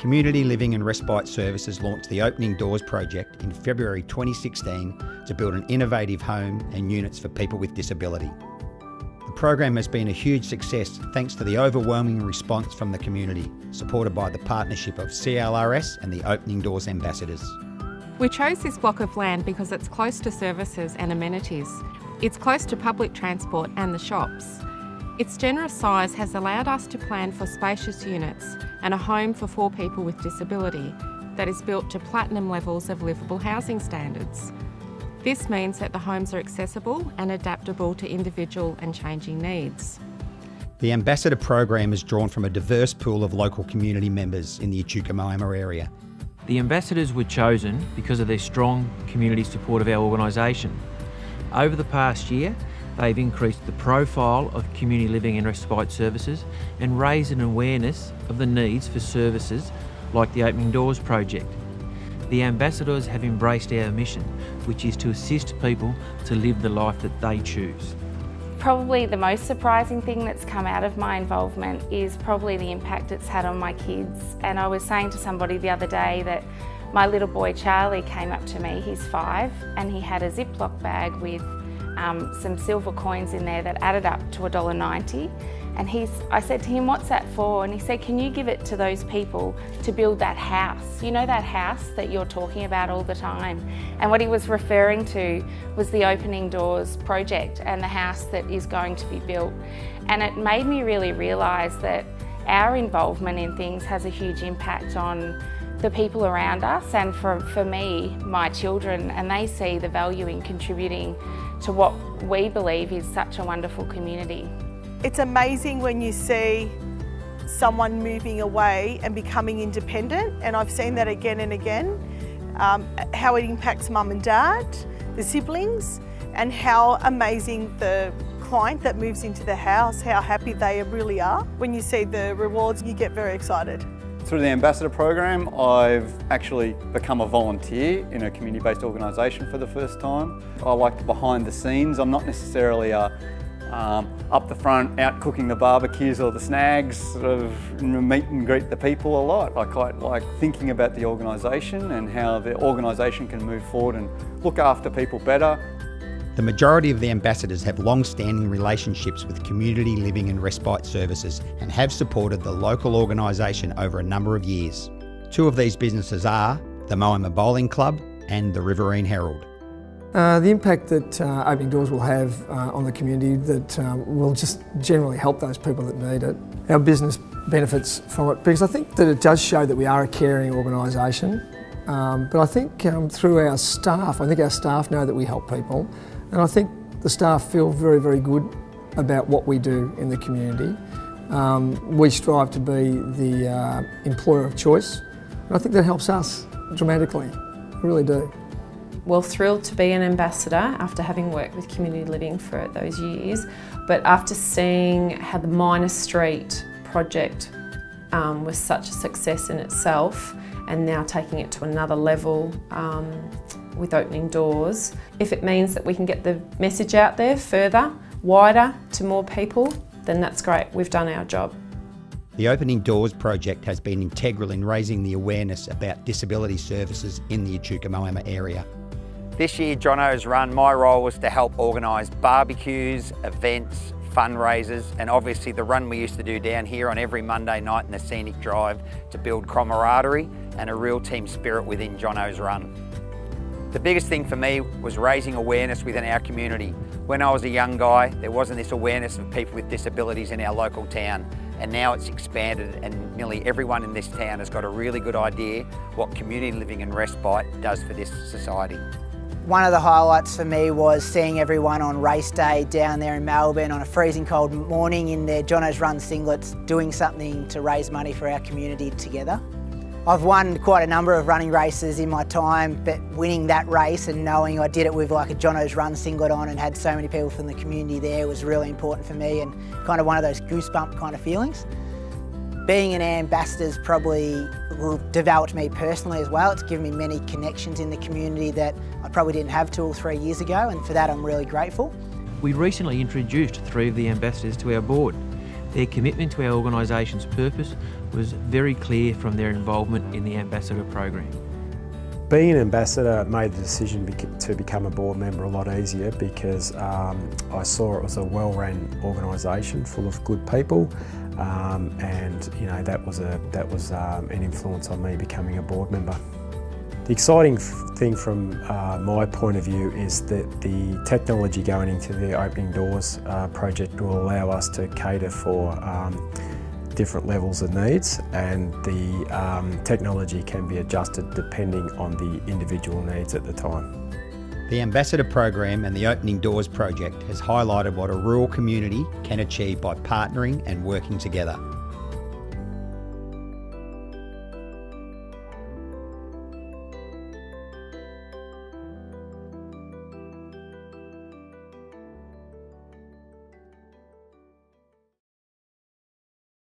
Community Living and Respite Services launched the Opening Doors project in February 2016 to build an innovative home and units for people with disability. The program has been a huge success thanks to the overwhelming response from the community, supported by the partnership of CLRS and the Opening Doors ambassadors. We chose this block of land because it's close to services and amenities. It's close to public transport and the shops. Its generous size has allowed us to plan for spacious units and a home for 4 people with disability that is built to platinum levels of livable housing standards. This means that the homes are accessible and adaptable to individual and changing needs. The Ambassador program is drawn from a diverse pool of local community members in the Echuca-Moama area. The ambassadors were chosen because of their strong community support of our organisation. Over the past year, they've increased the profile of community living and respite services and raised an awareness of the needs for services like the Opening Doors project. The ambassadors have embraced our mission, which is to assist people to live the life that they choose. Probably the most surprising thing that's come out of my involvement is probably the impact it's had on my kids. And I was saying to somebody the other day that my little boy Charlie came up to me, he's 5, and he had a Ziploc bag with some silver coins in there that added up to $1.90. And I said to him, "What's that for?" And he said, "Can you give it to those people to build that house? You know, that house that you're talking about all the time." And what he was referring to was the Opening Doors project and the house that is going to be built. And it made me really realise that our involvement in things has a huge impact on the people around us and for me, my children, and they see the value in contributing to what we believe is such a wonderful community. It's amazing when you see someone moving away and becoming independent, and I've seen that again and again, how it impacts mum and dad, the siblings, and how amazing the client that moves into the house, how happy they really are. When you see the rewards, you get very excited. Through the Ambassador program, I've actually become a volunteer in a community-based organisation for the first time. I like the behind the scenes. I'm not necessarily up the front, out cooking the barbecues or the snags, sort of meet and greet the people a lot. I quite like thinking about the organisation and how the organisation can move forward and look after people better. The majority of the ambassadors have long-standing relationships with Community Living and Respite Services and have supported the local organisation over a number of years. 2 of these businesses are the Moama Bowling Club and the Riverine Herald. The impact that Opening Doors will have on the community that will just generally help those people that need it. Our business benefits from it because I think that it does show that we are a caring organisation. But I think through our staff know that we help people, and I think the staff feel very, very good about what we do in the community. We strive to be the employer of choice, and I think that helps us dramatically. We really do. Well, thrilled to be an ambassador after having worked with Community Living for those years, but after seeing how the Minor Street project was such a success in itself, and now taking it to another level with Opening Doors. If it means that we can get the message out there further, wider, to more people, then that's great. We've done our job. The Opening Doors project has been integral in raising the awareness about disability services in the Echuca-Moama area. This year, Jono's Run, my role was to help organise barbecues, events, fundraisers, and obviously the run we used to do down here on every Monday night in the Scenic Drive to build camaraderie and a real team spirit within Jono's Run. The biggest thing for me was raising awareness within our community. When I was a young guy, there wasn't this awareness of people with disabilities in our local town, and now it's expanded and nearly everyone in this town has got a really good idea what Community Living and Respite does for this society. One of the highlights for me was seeing everyone on race day down there in Melbourne on a freezing cold morning in their Jono's Run singlets doing something to raise money for our community together. I've won quite a number of running races in my time, but winning that race and knowing I did it with like a Jono's Run singlet on and had so many people from the community there was really important for me, and kind of one of those goosebump kind of feelings. Being an ambassador's probably developed me personally as well. It's given me many connections in the community that I probably didn't have 2 or 3 years ago, and for that I'm really grateful. We recently introduced 3 of the ambassadors to our board. Their commitment to our organisation's purpose was very clear from their involvement in the Ambassador program. Being an ambassador made the decision to become a board member a lot easier because I saw it was a well-run organisation full of good people, and you know that was an influence on me becoming a board member. The exciting thing from my point of view is that the technology going into the Opening Doors project will allow us to cater for different levels of needs, and the technology can be adjusted depending on the individual needs at the time. The Ambassador program and the Opening Doors project has highlighted what a rural community can achieve by partnering and working together.